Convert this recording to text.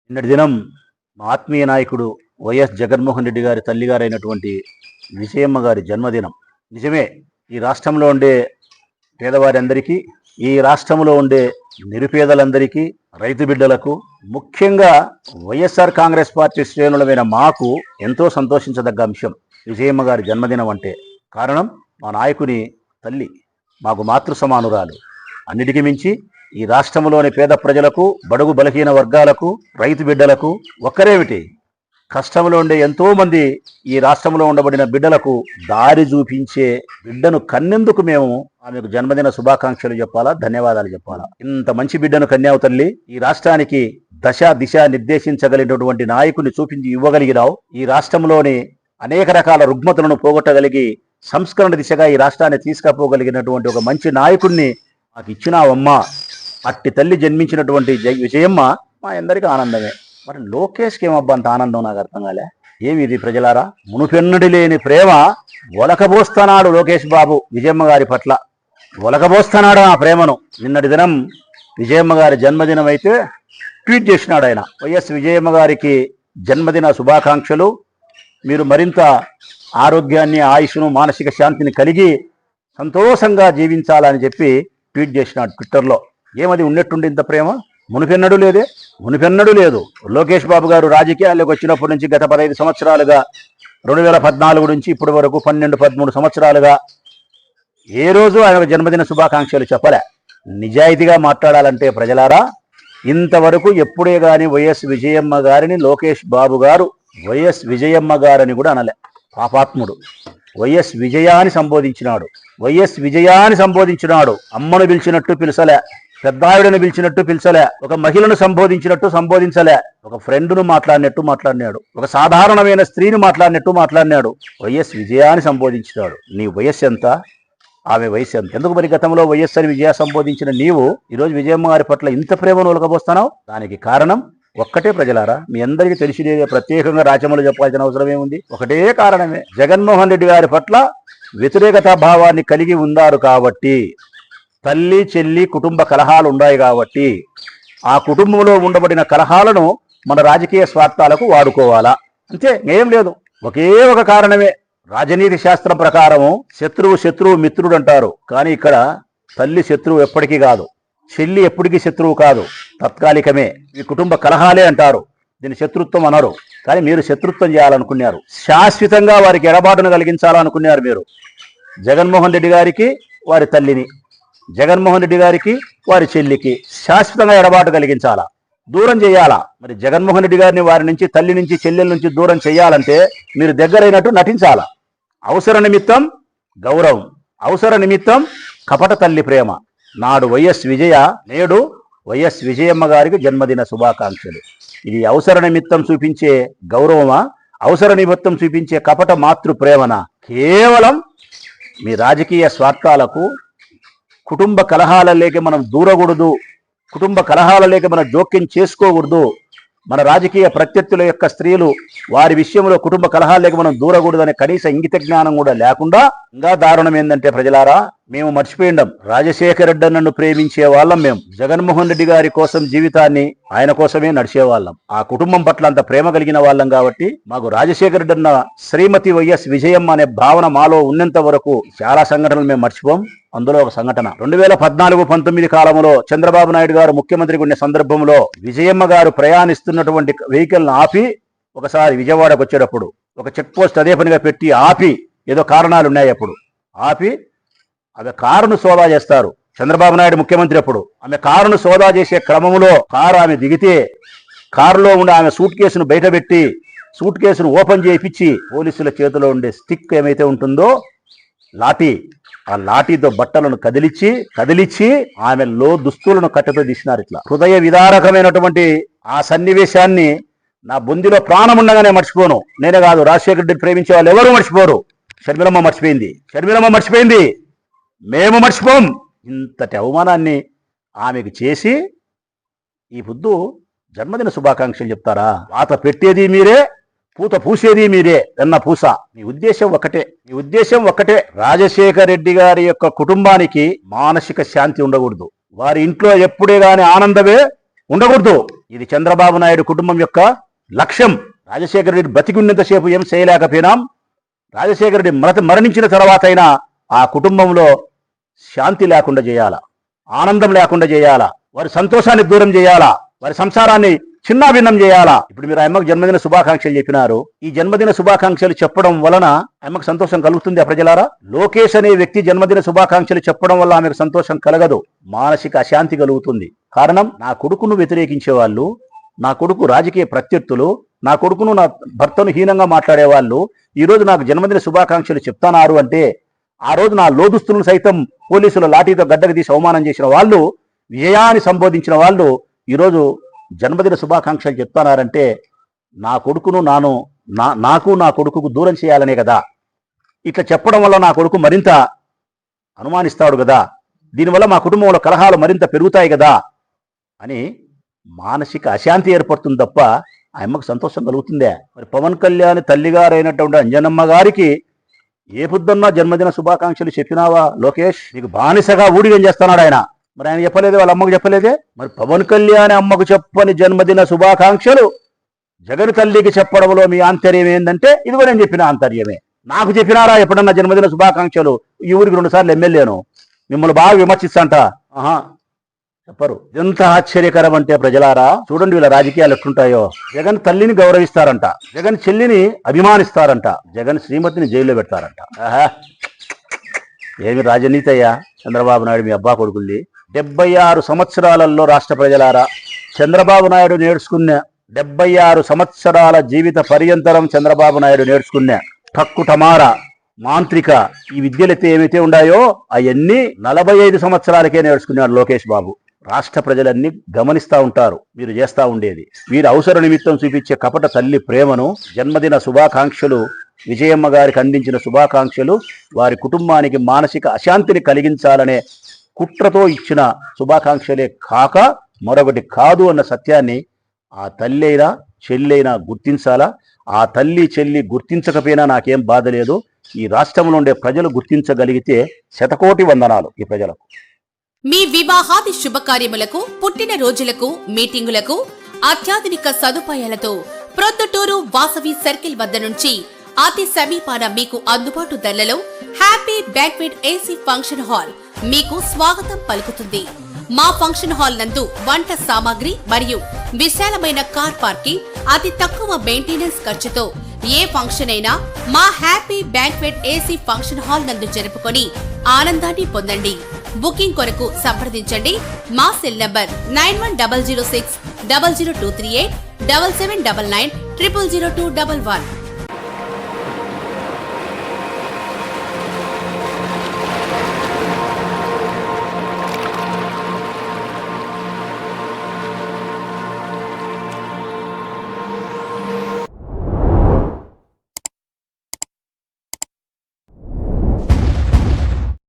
నిన్నటి దినం మా ఆత్మీయ నాయకుడు వైఎస్ జగన్మోహన్ రెడ్డి గారి తల్లిగారైనటువంటి విజయమ్మ గారి జన్మదినం. నిజమే, ఈ రాష్ట్రంలో ఉండే పేదవారందరికీ, ఈ రాష్ట్రంలో ఉండే నిరుపేదలందరికీ, రైతు బిడ్డలకు, ముఖ్యంగా వైఎస్ఆర్ కాంగ్రెస్ పార్టీ శ్రేణులమైన మాకు ఎంతో సంతోషించదగ్గ అంశం విజయమ్మ గారి జన్మదినం అంటే. కారణం, మా నాయకుని తల్లి మాకు మాతృ సమానురాలు. అన్నిటికీ మించి ఈ రాష్ట్రంలోని పేద ప్రజలకు, బడుగు బలహీన వర్గాలకు, రైతు బిడ్డలకు, ఒక్కరేమిటి కష్టంలో ఉండే ఎంతో మంది ఈ రాష్ట్రంలో ఉండబడిన బిడ్డలకు దారి చూపించే బిడ్డను కన్నెందుకు మేము ఆమెకు జన్మదిన శుభాకాంక్షలు చెప్పాలా, ధన్యవాదాలు చెప్పాలా. ఇంత మంచి బిడ్డను కన్యావు తల్లి, ఈ రాష్ట్రానికి దశ దిశ నిర్దేశించగలిగినటువంటి నాయకుని చూపించి ఇవ్వగలిగినావు. ఈ రాష్ట్రంలోని అనేక రకాల రుగ్మతలను పోగొట్టగలిగి సంస్కరణ దిశగా ఈ రాష్ట్రాన్ని తీసుకుపోగలిగినటువంటి ఒక మంచి నాయకుడిని మాకు ఇచ్చినావమ్మా. అట్టి తల్లి జన్మించినటువంటి విజయమ్మ మా అందరికీ ఆనందమే. మరి లోకేష్కి ఏమబ్బా అంత ఆనందం నాకు అర్థం కాలే. ఏమి ఇది ప్రజలారా? మునుపెన్నడి లేని ప్రేమ ఒలకబోస్తున్నాడు లోకేష్ బాబు విజయమ్మ గారి పట్ల. ఒలకబోస్తున్నాడు ఆ ప్రేమను. నిన్నటి దినం విజయమ్మ గారి జన్మదినం అయితే ట్వీట్ చేసినాడు ఆయన, వైఎస్ విజయమ్మ గారికి జన్మదిన శుభాకాంక్షలు, మీరు మరింత ఆరోగ్యాన్ని, ఆయుష్ను, మానసిక శాంతిని కలిగి సంతోషంగా జీవించాలని చెప్పి ట్వీట్ చేసినాడు ట్విట్టర్లో. ఏమది ఉన్నట్టుండి ఇంత ప్రేమ? మునిపెన్నడూ లేదే, మునిపెన్నడూ లేదు. లోకేష్ బాబు గారు రాజకీయాల్లోకి వచ్చినప్పటి నుంచి గత 15 సంవత్సరాలుగా, 2014 నుంచి ఇప్పటి వరకు 12-13 సంవత్సరాలుగా ఏ రోజు ఆయన జన్మదిన శుభాకాంక్షలు చెప్పలే. నిజాయితీగా మాట్లాడాలంటే ప్రజలారా, ఇంతవరకు ఎప్పుడే కానీ వైఎస్ విజయమ్మ గారిని లోకేష్ బాబు గారు వైఎస్ విజయమ్మ గారని కూడా అనలే. పాపాత్ముడు. వైఎస్ విజయాన్ని సంబోధించినాడు, వైఎస్ విజయాన్ని సంబోధించినాడు. అమ్మను పిలిచినట్టు పిలిచలే, పెద్దావిడను పిలిచినట్టు పిలిచలే, ఒక మహిళను సంబోధించినట్టు సంబోధించలే, ఒక ఫ్రెండ్ను మాట్లాడినట్టు మాట్లాడినాడు, ఒక సాధారణమైన స్త్రీని మాట్లాడినట్టు మాట్లాడినాడు. వైఎస్ విజయాన్ని సంబోధించినాడు. నీ వయస్సు ఎంత, ఆమె వయస్సు ఎంత? ఎందుకు మరి గతంలో వైఎస్ అని విజయ సంబోధించిన నీవు ఈరోజు విజయమ్మ గారి పట్ల ఇంత ప్రేమను ఒలకబోస్తున్నావు? దానికి కారణం ఒక్కటే ప్రజలారా, మీ అందరికీ తెలిసినదే, ప్రత్యేకంగా రాచమలు చెప్పాల్సిన అవసరం ఏముంది? ఒకటే కారణమే, జగన్మోహన్ రెడ్డి గారి పట్ల వ్యతిరేకతా భావాన్ని కలిగి ఉన్నారు కాబట్టి. తల్లి చెల్లి కుటుంబ కలహాలు ఉన్నాయి కాబట్టి ఆ కుటుంబంలో ఉండబడిన కలహాలను మన రాజకీయ స్వార్థాలకు వాడుకోవాలా, అంతే, ఏం లేదు. ఒకే ఒక కారణమే. రాజనీతి శాస్త్రం ప్రకారము శత్రువు మిత్రుడు అంటారు, కానీ ఇక్కడ తల్లి శత్రువు ఎప్పటికీ కాదు, చెల్లి ఎప్పటికీ శత్రువు కాదు, తాత్కాలికమే. ఈ కుటుంబ కలహాలే అంటారు, దీన్ని శత్రుత్వం అనరు. కానీ మీరు శత్రుత్వం చేయాలనుకున్నారు, శాశ్వతంగా వారికి ఎడబాటును కలిగించాలనుకున్నారు మీరు. జగన్మోహన్ రెడ్డి గారికి వారి తల్లిని, జగన్మోహన్ రెడ్డి గారికి వారి చెల్లికి శాశ్వతంగా ఎడబాటు కలిగించాలా, దూరం చేయాలా. మరి జగన్మోహన్ రెడ్డి గారిని వారి నుంచి, తల్లి నుంచి, చెల్లెల నుంచి దూరం చేయాలంటే మీరు దగ్గరైనట్టు నటించాలా. అవసర నిమిత్తం గౌరవం, అవసర నిమిత్తం కపట తల్లి ప్రేమ. నాడు వైఎస్ విజయ, నేడు వైఎస్ విజయమ్మ గారికి జన్మదిన శుభాకాంక్షలు. ఇది అవసర నిమిత్తం చూపించే గౌరవమా, అవసర నిమిత్తం చూపించే కపట మాతృ ప్రేమనా? కేవలం మీ రాజకీయ స్వార్థాలకు, కుటుంబ కలహాలలోకి మనం దూరకూడదు, కుటుంబ కలహాలలోకి మనం జోక్యం చేసుకోకూడదు, మన రాజకీయ ప్రత్యర్థుల యొక్క స్త్రీలు వారి విషయంలో కుటుంబ కలహాలలోకి మనం దూరకూడదనే కనీస ఇంగిత జ్ఞానం కూడా లేకుండా, ఇంకా దారుణం ఏంటంటే ప్రజలారా, మేము మర్చిపోయిండం, రాజశేఖర రెడ్డి నన్ను ప్రేమించే వాళ్ళం మేము. జగన్మోహన్ రెడ్డి గారి కోసం జీవితాన్ని ఆయన కోసమే నడిచేవాళ్ళం. ఆ కుటుంబం పట్ల అంత ప్రేమ కలిగిన వాళ్ళం కాబట్టి మాకు రాజశేఖర రెడ్డి అన్న శ్రీమతి వైఎస్ విజయమ్మ అనే భావన మాలో ఉన్నంత వరకు చాలా సంఘటనలు మేము మర్చిపోం. అందులో ఒక సంఘటన 2014-19 కాలంలో చంద్రబాబు నాయుడు గారు ముఖ్యమంత్రిగా ఉన్న సందర్భంలో విజయమ్మ గారు ప్రయాణిస్తున్నటువంటి వెహికల్ని ఆపి, ఒకసారి విజయవాడకు వచ్చేటప్పుడు ఒక చెక్ పోస్ట్ అదే పనిగా పెట్టి ఆపి, ఏదో కారణాలు ఉన్నాయి అప్పుడు ఆపి, ఆమె కారును సోదా చేస్తారు. చంద్రబాబు నాయుడు ముఖ్యమంత్రి అప్పుడు ఆమె కారును సోదా చేసే క్రమంలో కారు ఆమె దిగితే, కారులో ఉండే ఆమె సూట్ కేసును బయటపెట్టి, సూట్ కేసును ఓపెన్ చేయించి పోలీసుల చేతిలో ఉండే స్టిక్ ఏమైతే ఉంటుందో, లాఠీ, ఆ లాఠీతో బట్టలను కదిలిచ్చి ఆమె దుస్తులను కట్టెతో తీసినారు. ఇట్లా హృదయ విదారకమైనటువంటి ఆ సన్నివేశాన్ని నా బుందిలో ప్రాణం ఉండగానే మర్చిపోను. నేనే కాదు, రాజశేఖర రెడ్డిని ప్రేమించే వాళ్ళు ఎవరూ మర్చిపోరు. షర్మిలమ్మ మర్చిపోయింది, మేము మర్చిపోం. ఇంతటి అవమానాన్ని ఆమెకు చేసి ఈ పొద్దు జన్మదిన శుభాకాంక్షలు చెప్తారా? వాత పెట్టేది మీరే, పూత పూసేది మీరే, ఎన్న పూస. మీ ఉద్దేశం ఒక్కటే, రాజశేఖర రెడ్డి గారి యొక్క కుటుంబానికి మానసిక శాంతి ఉండకూడదు. వారి ఇంట్లో ఎప్పుడే గాని ఆనందమే, ఉండకూడదు. ఇది చంద్రబాబు నాయుడు కుటుంబం యొక్క లక్ష్యం. రాజశేఖర రెడ్డి బతికున్నంతసేపు ఏం చేయలేకపోయినాం. రాజశేఖర రెడ్డి మరణించిన తర్వాత అయినా ఆ కుటుంబంలో శాంతి లేకుండా చేయాలా, ఆనందం లేకుండా చేయాలా, వారి సంతోషాన్ని దూరం చేయాలా, వారి సంసారాన్ని చిన్నాభిన్నం చేయాలా. ఇప్పుడు మీరు అమ్మకు జన్మదిన శుభాకాంక్షలు చెప్పినారు. ఈ జన్మదిన శుభాకాంక్షలు చెప్పడం వలన అమ్మకు సంతోషం కలుగుతుంది ప్రజలారా? లోకేష్ అనే వ్యక్తి జన్మదిన శుభాకాంక్షలు చెప్పడం వల్ల ఆమెకు సంతోషం కలగదు, మానసిక అశాంతి కలుగుతుంది. కారణం, నా కొడుకును వ్యతిరేకించే వాళ్ళు, నా కొడుకు రాజకీయ ప్రత్యర్థులు, నా కొడుకును నా భర్తను హీనంగా మాట్లాడే వాళ్ళు ఈరోజు నాకు జన్మదిన శుభాకాంక్షలు చెప్తానారు అంటే, ఆ రోజు నా లోదుస్తులను సైతం పోలీసుల లాఠీతో గడ్డకు తీసి అవమానం చేసిన వాళ్ళు, విజయాన్ని సంబోధించిన వాళ్ళు ఈరోజు జన్మదిన శుభాకాంక్షలు చెప్తున్నారంటే నా కొడుకును నాకు నా కొడుకుకు దూరం చేయాలనే కదా. ఇట్లా చెప్పడం వల్ల నా కొడుకు మరింత అనుమానిస్తాడు కదా, దీనివల్ల మా కుటుంబంలో కలహాలు మరింత పెరుగుతాయి కదా అని మానసిక అశాంతి ఏర్పడుతుంది తప్ప ఆ అమ్మకు సంతోషం కలుగుతుందే? మరి పవన్ కళ్యాణ్ తల్లిగారైనటువంటి అంజనమ్మ గారికి ఏ పొద్దున్నా జన్మదిన శుభాకాంక్షలు చెప్పినావా లోకేష్? నీకు బానిసగా ఊడిగం చేస్తున్నాడు ఆయన. మరి ఆయన చెప్పలేదే, వాళ్ళ అమ్మకు చెప్పలేదే? మరి పవన్ కళ్యాణ్ అమ్మకు చెప్పని జన్మదిన శుభాకాంక్షలు జగన్ తల్లికి చెప్పడంలో మీ ఆంతర్యం ఏంటంటే ఇదిగో నేను చెప్పిన ఆంతర్యమే. నాకు చెప్పినారా ఎప్పుడన్నా జన్మదిన శుభాకాంక్షలు? ఈ ఊరికి 2 సార్లు ఎమ్మెల్యేను, మిమ్మల్ని బాగా విమర్శిస్తాంట. చెప్పరు. ఎంత ఆశ్చర్యకరం అంటే ప్రజలారా, చూడండి వీళ్ళ రాజకీయాలు ఎట్లుంటాయో. జగన్ తల్లిని గౌరవిస్తారంట, జగన్ చెల్లిని అభిమానిస్తారంట, జగన్ శ్రీమతిని జైల్లో పెడతారంట. ఏమి రాజనీతి అయ్యా చంద్రబాబు నాయుడు మీ అబ్బా కొడుకుల్ని. 76 సంవత్సరాలలో రాష్ట్ర ప్రజలారా, చంద్రబాబు నాయుడు నేర్చుకున్న 76 సంవత్సరాల జీవిత పర్యంతరం చంద్రబాబు నాయుడు నేర్చుకున్న టక్కు టమారా మాంత్రిక ఈ విద్యలైతే ఏమైతే ఉన్నాయో అవన్నీ 45 సంవత్సరాలకే నేర్చుకున్నాడు లోకేష్ బాబు. రాష్ట్ర ప్రజలన్నీ గమనిస్తూ ఉంటారు మీరు చేస్తూ ఉండేది. వీరి అవసర నిమిత్తం చూపించే కపట తల్లి ప్రేమను, జన్మదిన శుభాకాంక్షలు, విజయమ్మ గారికి అందించిన శుభాకాంక్షలు వారి కుటుంబానికి మానసిక అశాంతిని కలిగించాలనే కుట్రతో ఇచ్చిన శుభాకాంక్షలే కాక మరొకటి కాదు అన్న సత్యాన్ని ఆ తల్లి అయినా చెల్లి అయినా గుర్తించాలా. ఆ తల్లి చెల్లి గుర్తించకపోయినా నాకేం బాధ లేదు. ఈ రాష్ట్రంలో ఉండే ప్రజలు గుర్తించగలిగితే శతకోటి వందనాలు ఈ ప్రజలకు. మీ వివాహాది శుభకార్యములకు, పుట్టిన రోజులకు, మీటింగులకు అత్యాధునిక సదుపాయాలతో ప్రొద్దుటూరు వాసవి సర్కిల్ వద్ద నుంచి అతి సమీపాన మీకు అందుబాటు ధరలలో happy banquet AC function hall మీకు స్వాగతం పలుకుతుంది. మా ఫంక్షన్ హాల్ నందు వంట సామాగ్రి మరియు విశాలమైన కార్ పార్కింగ్, అతి తక్కువ మెయింటెనెన్స్ ఖర్చుతో ఏ ఫంక్షన్ అయినా మా happy banquet AC function hall నందు జరుపుకొని ఆనందాన్ని పొందండి. బుకింగ్ కొరకు సంప్రదించండి. మా సెల్ నంబర్ 9100600238 7799 000211.